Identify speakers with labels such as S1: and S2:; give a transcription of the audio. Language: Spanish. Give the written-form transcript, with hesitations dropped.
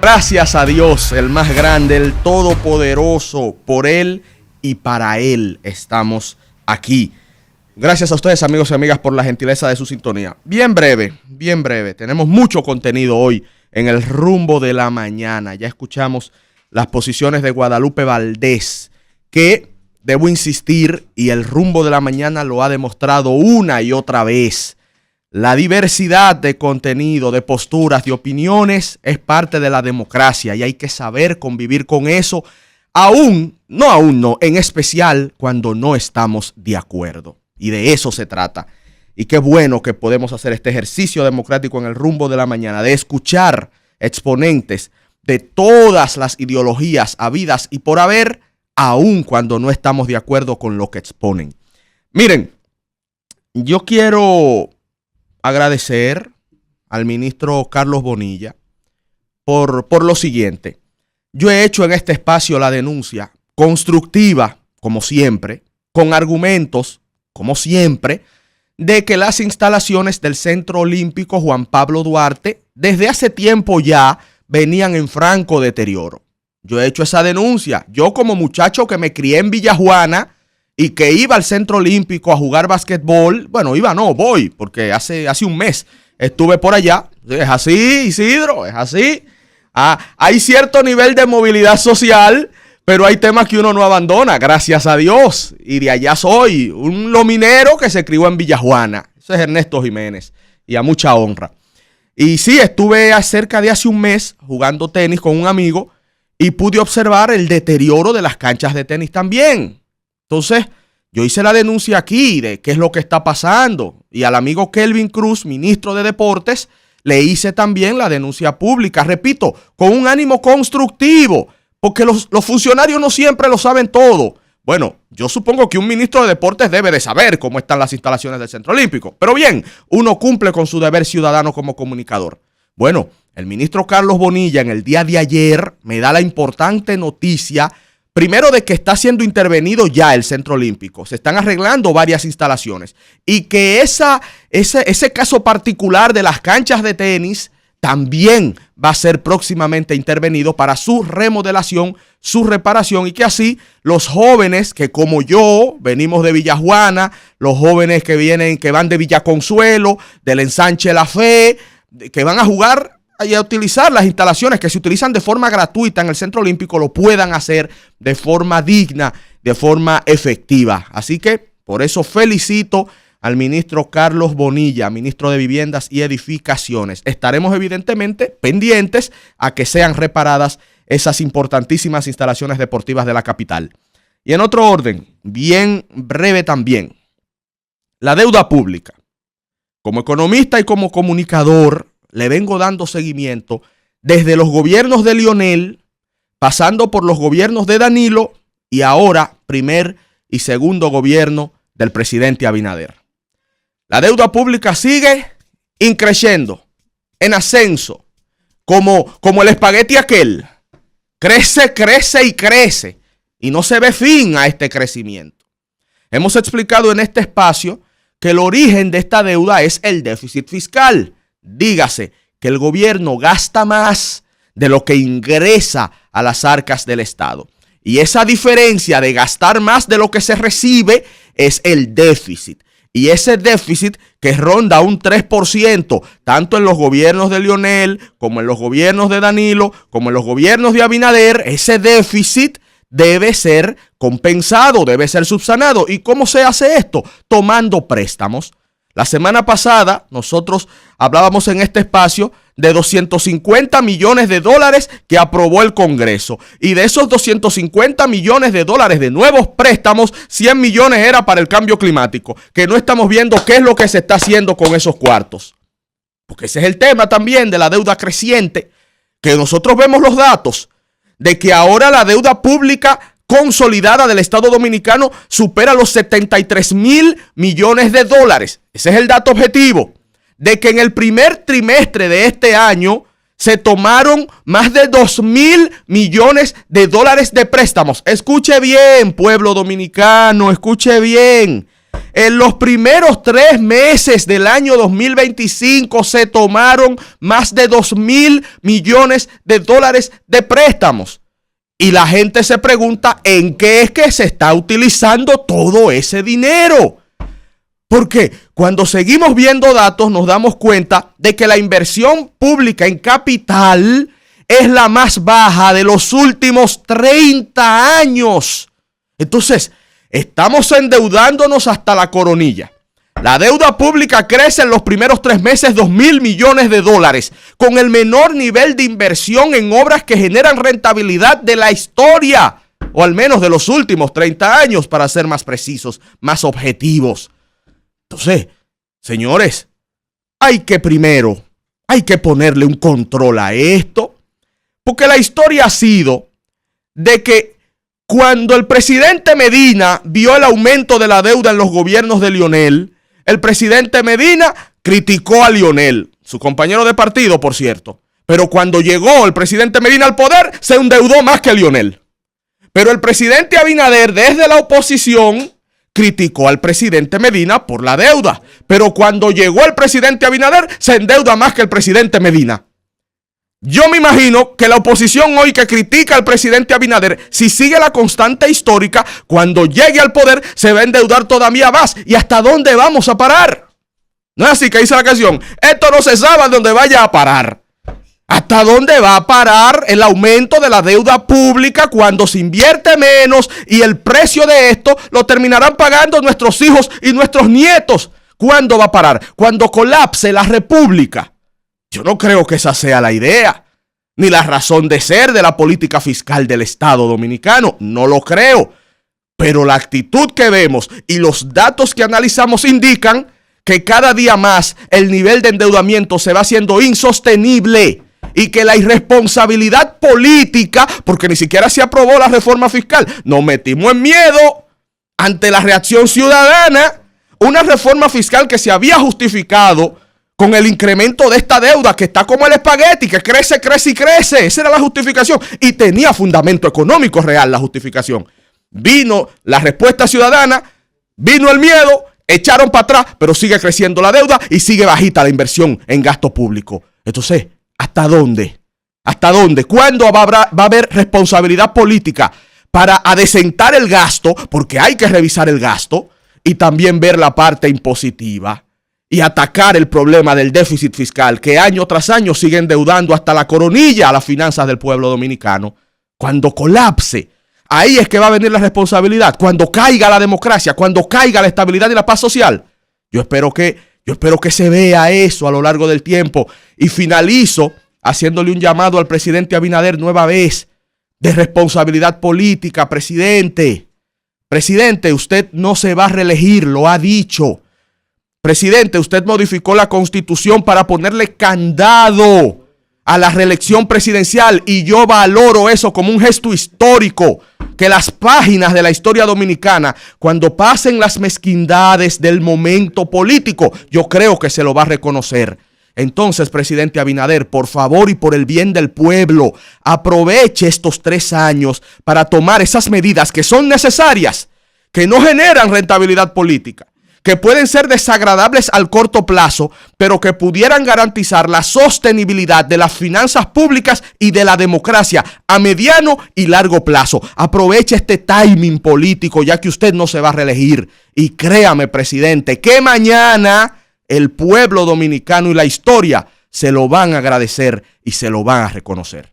S1: Gracias a Dios, el más grande, el todopoderoso, por Él y para Él estamos aquí. Gracias a ustedes, amigos y amigas, por la gentileza de su sintonía. Bien breve. Tenemos mucho contenido hoy en el rumbo de la mañana. Ya escuchamos las posiciones de Guadalupe Valdés, que debo insistir, y el rumbo de la mañana lo ha demostrado una y otra vez. La diversidad de contenido, de posturas, de opiniones es parte de la democracia y hay que saber convivir con eso, en especial cuando no estamos de acuerdo. Y de eso se trata. Y qué bueno que podemos hacer este ejercicio democrático en el rumbo de la mañana, de escuchar exponentes de todas las ideologías habidas y por haber, aun cuando no estamos de acuerdo con lo que exponen. Miren, yo quiero agradecer al ministro Carlos Bonilla por lo siguiente. Yo he hecho en este espacio la denuncia constructiva, como siempre, con argumentos, como siempre, de que las instalaciones del Centro Olímpico Juan Pablo Duarte desde hace tiempo ya venían en franco deterioro. Yo he hecho esa denuncia. Yo, como muchacho que me crié en Villajuana y que iba al Centro Olímpico a jugar basquetbol, voy, porque hace un mes estuve por allá. Es así, Isidro, es así. Hay cierto nivel de movilidad social, pero hay temas que uno no abandona, gracias a Dios. Y de allá soy, un lominero que se crió en Villajuana. Ese es Ernesto Jiménez, y a mucha honra. Y sí, estuve cerca de hace un mes jugando tenis con un amigo y pude observar el deterioro de las canchas de tenis también. Entonces, yo hice la denuncia aquí de qué es lo que está pasando. Y al amigo Kelvin Cruz, ministro de Deportes, le hice también la denuncia pública. Repito, con un ánimo constructivo, porque los funcionarios no siempre lo saben todo. Bueno, yo supongo que un ministro de Deportes debe de saber cómo están las instalaciones del Centro Olímpico. Pero bien, uno cumple con su deber ciudadano como comunicador. Bueno, el ministro Carlos Bonilla en el día de ayer me da la importante noticia, primero, de que está siendo intervenido ya el Centro Olímpico. Se están arreglando varias instalaciones. Y que ese caso particular de las canchas de tenis también va a ser próximamente intervenido para su remodelación, su reparación, y que así los jóvenes que, como yo, venimos de Villajuana, los jóvenes que van de Villa Consuelo, del Ensanche La Fe, que van a jugar y a utilizar las instalaciones que se utilizan de forma gratuita en el Centro Olímpico, lo puedan hacer de forma digna, de forma efectiva. Así que por eso felicito al ministro Carlos Bonilla, ministro de Viviendas y Edificaciones. Estaremos evidentemente pendientes a que sean reparadas esas importantísimas instalaciones deportivas de la capital. Y en otro orden, bien breve también, la deuda pública. Como economista y como comunicador, le vengo dando seguimiento desde los gobiernos de Lionel, pasando por los gobiernos de Danilo y ahora primer y segundo gobierno del presidente Abinader. La deuda pública sigue increciendo, en ascenso, como el espagueti aquel. Crece, crece y crece, y no se ve fin a este crecimiento. Hemos explicado en este espacio que el origen de esta deuda es el déficit fiscal. Dígase que el gobierno gasta más de lo que ingresa a las arcas del Estado. Y esa diferencia de gastar más de lo que se recibe es el déficit. Y ese déficit que ronda un 3%, tanto en los gobiernos de Lionel, como en los gobiernos de Danilo, como en los gobiernos de Abinader, ese déficit debe ser compensado, debe ser subsanado. ¿Y cómo se hace esto? Tomando préstamos. La semana pasada nosotros hablábamos en este espacio de 250 millones de dólares que aprobó el Congreso. Y de esos 250 millones de dólares de nuevos préstamos, 100 millones era para el cambio climático. Que no estamos viendo qué es lo que se está haciendo con esos cuartos. Porque ese es el tema también de la deuda creciente. Que nosotros vemos los datos de que ahora la deuda pública consolidada del Estado Dominicano supera los 73 mil millones de dólares. Ese es el dato objetivo. De que en el primer trimestre de este año se tomaron más de 2.000 millones de dólares de préstamos. Escuche bien, pueblo dominicano, escuche bien. En los primeros 3 meses del año 2025 se tomaron más de 2.000 millones de dólares de préstamos. Y la gente se pregunta en qué es que se está utilizando todo ese dinero. Porque cuando seguimos viendo datos nos damos cuenta de que la inversión pública en capital es la más baja de los últimos 30 años. Entonces, estamos endeudándonos hasta la coronilla. La deuda pública crece en los primeros 3 meses 2.000 millones de dólares, con el menor nivel de inversión en obras que generan rentabilidad de la historia, o al menos de los últimos 30 años, para ser más precisos, más objetivos. Entonces, señores, hay que ponerle un control a esto, porque la historia ha sido de que cuando el presidente Medina vio el aumento de la deuda en los gobiernos de Lionel, el presidente Medina criticó a Lionel, su compañero de partido, por cierto. Pero cuando llegó el presidente Medina al poder, se endeudó más que Lionel. Pero el presidente Abinader, desde la oposición, criticó al presidente Medina por la deuda. Pero cuando llegó el presidente Abinader, se endeuda más que el presidente Medina. Yo me imagino que la oposición hoy que critica al presidente Abinader, si sigue la constante histórica, cuando llegue al poder se va a endeudar todavía más. ¿Y hasta dónde vamos a parar? No es así que dice la canción. Esto no se sabe a dónde vaya a parar. ¿Hasta dónde va a parar el aumento de la deuda pública cuando se invierte menos y el precio de esto lo terminarán pagando nuestros hijos y nuestros nietos? ¿Cuándo va a parar? Cuando colapse la república. Yo no creo que esa sea la idea, ni la razón de ser de la política fiscal del Estado dominicano. No lo creo. Pero la actitud que vemos y los datos que analizamos indican que cada día más el nivel de endeudamiento se va haciendo insostenible y que la irresponsabilidad política, porque ni siquiera se aprobó la reforma fiscal, nos metimos en miedo ante la reacción ciudadana. Una reforma fiscal que se había justificado con el incremento de esta deuda que está como el espagueti, que crece, crece y crece. Esa era la justificación y tenía fundamento económico real la justificación. Vino la respuesta ciudadana, vino el miedo, echaron para atrás, pero sigue creciendo la deuda y sigue bajita la inversión en gasto público. Entonces, ¿hasta dónde? ¿Hasta dónde? ¿Cuándo va a haber responsabilidad política para adecentar el gasto? Porque hay que revisar el gasto y también ver la parte impositiva y atacar el problema del déficit fiscal que año tras año sigue endeudando hasta la coronilla a las finanzas del pueblo dominicano. Cuando colapse, ahí es que va a venir la responsabilidad. Cuando caiga la democracia, cuando caiga la estabilidad y la paz social. Yo espero que se vea eso a lo largo del tiempo. Y finalizo haciéndole un llamado al presidente Abinader nueva vez de responsabilidad política. Presidente, usted no se va a reelegir, lo ha dicho. Presidente, usted modificó la Constitución para ponerle candado a la reelección presidencial y yo valoro eso como un gesto histórico, que las páginas de la historia dominicana, cuando pasen las mezquindades del momento político, yo creo que se lo va a reconocer. Entonces, presidente Abinader, por favor y por el bien del pueblo, aproveche estos 3 años para tomar esas medidas que son necesarias, que no generan rentabilidad política, que pueden ser desagradables al corto plazo, pero que pudieran garantizar la sostenibilidad de las finanzas públicas y de la democracia a mediano y largo plazo. Aproveche este timing político, ya que usted no se va a reelegir. Y créame, presidente, que mañana el pueblo dominicano y la historia se lo van a agradecer y se lo van a reconocer.